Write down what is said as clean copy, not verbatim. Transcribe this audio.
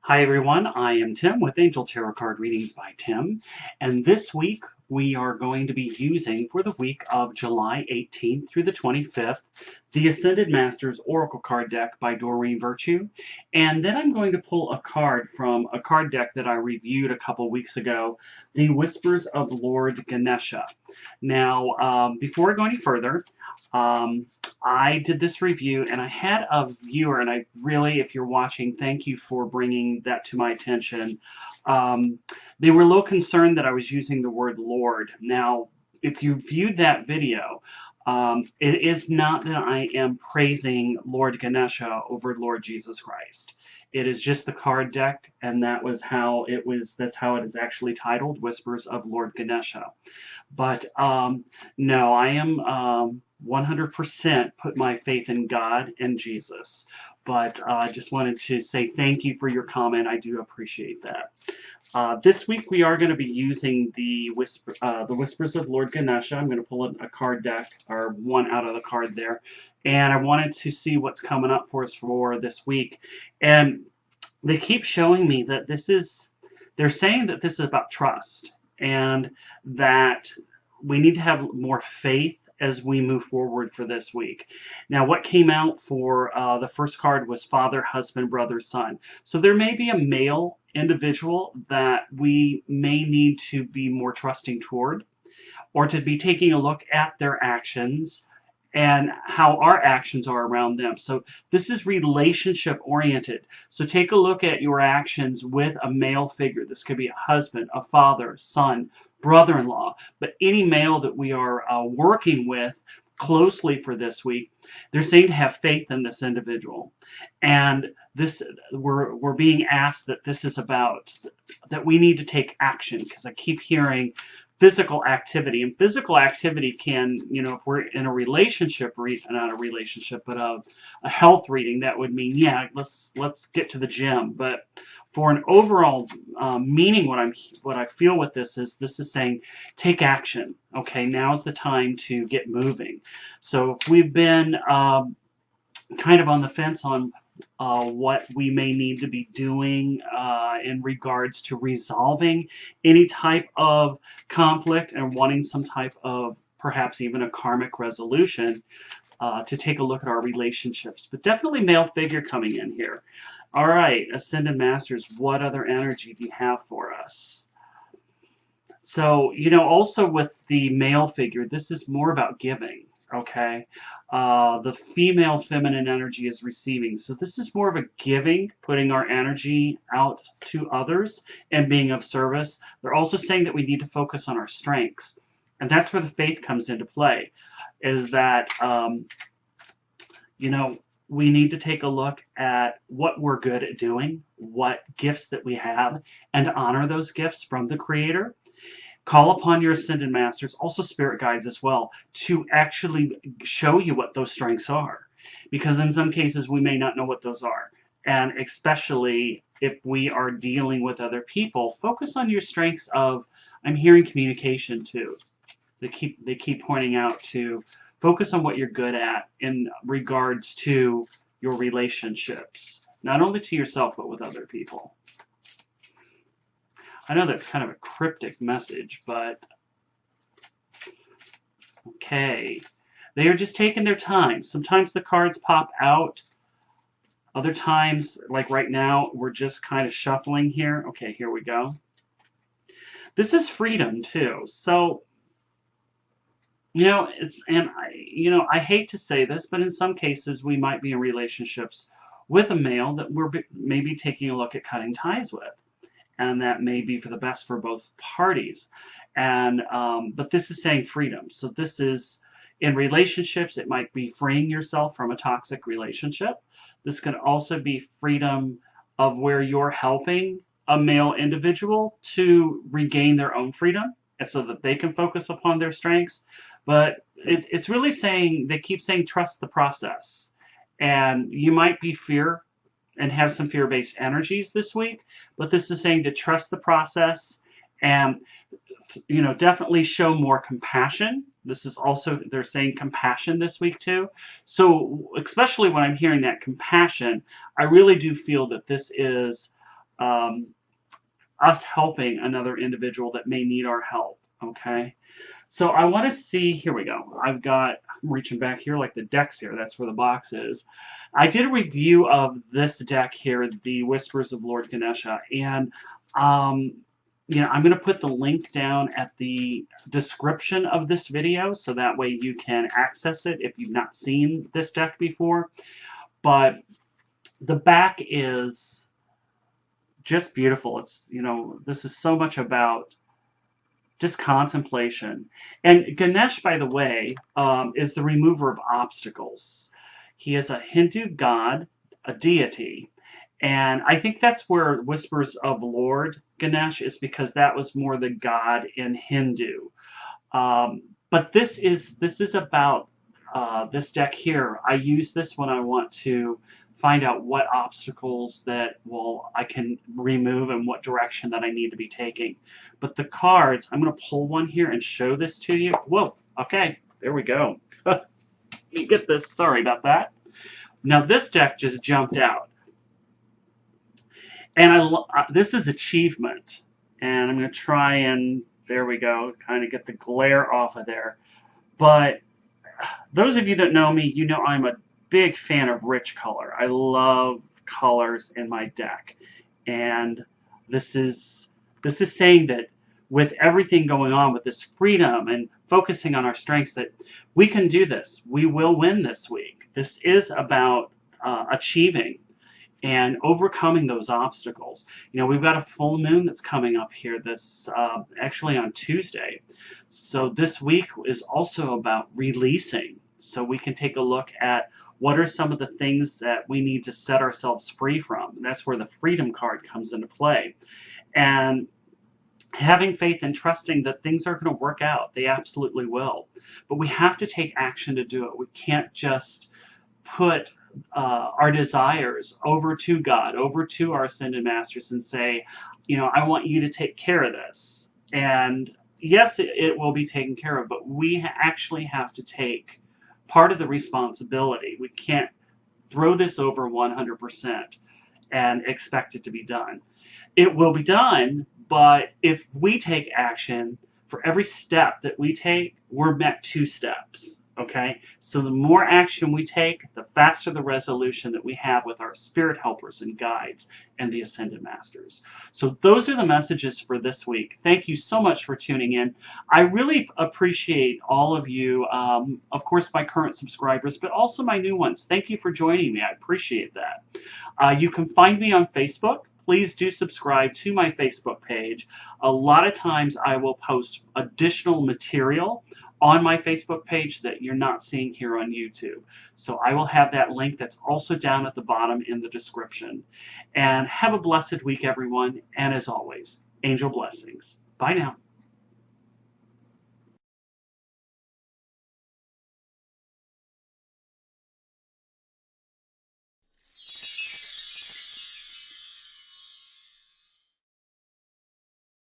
Hi everyone, I am Tim with Angel Tarot Card Readings by Tim, and this week we are going to be using, for the week of July 18th through the 25th, the Ascended Masters Oracle card deck by Doreen Virtue, and then I'm going to pull a card from a card deck that I reviewed a couple weeks ago, the Whispers of Lord Ganesha. Now, before I go any further, I did this review and I had a viewer, and I really, if you're watching, thank you for bringing that to my attention. Um, they were a little concerned that I was using the word Lord. Now, if you viewed that video, it is not that I am praising Lord Ganesha over Lord Jesus Christ. It is just the card deck, and that was how it was. That's how it is actually titled, Whispers of Lord Ganesha. But no, I am 100% put my faith in God and Jesus. But I just wanted to say thank you for your comment. I do appreciate that. This week we are going to be using the Whispers of Lord Ganesha. I'm going to pull a card deck, or one out of the card there, and I wanted to see what's coming up for us for this week. And they keep showing me that they're saying that this is about trust, and that we need to have more faith as we move forward for this week. Now, what came out for the first card was father, husband, brother, son. So there may be a male individual that we may need to be more trusting toward, or to be taking a look at their actions and how our actions are around them. So this is relationship oriented. So take a look at your actions with a male figure. This could be a husband, a father, son, brother-in-law, but any male that we are working with closely for this week, they're saying to have faith in this individual. And this, we're being asked that this is about, that we need to take action, because I keep hearing physical activity, and physical activity can, if we're in a relationship, not a relationship, but a health reading, that would mean, yeah, let's get to the gym. But for an overall meaning, what I feel with this is saying take action. Okay, now's the time to get moving. So if we've been kind of on the fence on what we may need to be doing in regards to resolving any type of conflict and wanting some type of, perhaps even a karmic resolution, to take a look at our relationships. But definitely male figure coming in here. All right, Ascended Masters, what other energy do you have for us? So, also with the male figure, this is more about giving, okay? The female feminine energy is receiving. So this is more of a giving, putting our energy out to others and being of service. They're also saying that we need to focus on our strengths. And that's where the faith comes into play, is that, we need to take a look at what we're good at doing, what gifts that we have, and honor those gifts from the Creator. Call upon your Ascended Masters, also Spirit Guides as well, to actually show you what those strengths are. Because in some cases, we may not know what those are. And especially if we are dealing with other people, focus on your strengths of, I'm hearing communication too. They keep pointing out to focus on what you're good at in regards to your relationships. Not only to yourself, but with other people. I know that's kind of a cryptic message, but okay. They are just taking their time. Sometimes the cards pop out. Other times, like right now, we're just kind of shuffling here. Okay, here we go. This is freedom too. So, I hate to say this, but in some cases we might be in relationships with a male that we're maybe taking a look at cutting ties with. And that may be for the best for both parties. And but this is saying freedom. So this is, in relationships, it might be freeing yourself from a toxic relationship. This can also be freedom of where you're helping a male individual to regain their own freedom, and so that they can focus upon their strengths. But it's really saying, they keep saying trust the process. And you might be fear and have some fear-based energies this week, but this is saying to trust the process and, definitely show more compassion. This is also, they're saying compassion this week too. So especially when I'm hearing that compassion, I really do feel that this is us helping another individual that may need our help. Okay. So I want to see, here we go. I'm reaching back here like the deck's here. That's where the box is. I did a review of this deck here, the Whispers of Lord Ganesha, and I'm going to put the link down at the description of this video so that way you can access it if you've not seen this deck before. But the back is just beautiful. It's, this is so much about just contemplation. And Ganesh, by the way, is the remover of obstacles. He is a Hindu god, a deity. And I think that's where Whispers of Lord Ganesh is, because that was more the god in Hindu. But this is about this deck here. I use this when I want to find out what obstacles that I can remove and what direction that I need to be taking. But the cards, I'm going to pull one here and show this to you. Whoa, okay, there we go. Let me get this, sorry about that. Now this deck just jumped out. And this is achievement. And I'm going to try and, there we go, kind of get the glare off of there. But those of you that know me, you know I'm a big fan of rich color. I love colors in my deck. And this is saying that with everything going on, with this freedom and focusing on our strengths, that we can do this. We will win this week. This is about achieving and overcoming those obstacles. We've got a full moon that's coming up here this actually on Tuesday. So this week is also about releasing. So we can take a look at what are some of the things that we need to set ourselves free from. And that's where the freedom card comes into play. And having faith and trusting that things are going to work out. They absolutely will. But we have to take action to do it. We can't just put our desires over to God, over to our ascended masters and say, I want you to take care of this. And yes, it will be taken care of, but we actually have to take part of the responsibility. We can't throw this over 100% and expect it to be done. It will be done, but if we take action, for every step that we take, we're met 2 steps. Okay, so the more action we take, the faster the resolution that we have with our spirit helpers and guides and the ascended masters. So those are the messages for this week. Thank you so much for tuning in. I really appreciate all of you, of course, my current subscribers, but also my new ones. Thank you for joining me. I appreciate that. You can find me on Facebook. Please do subscribe to my Facebook page. A lot of times I will post additional material on my Facebook page that you're not seeing here on YouTube. So I will have that link that's also down at the bottom in the description. And have a blessed week, everyone. And as always, angel blessings. Bye now.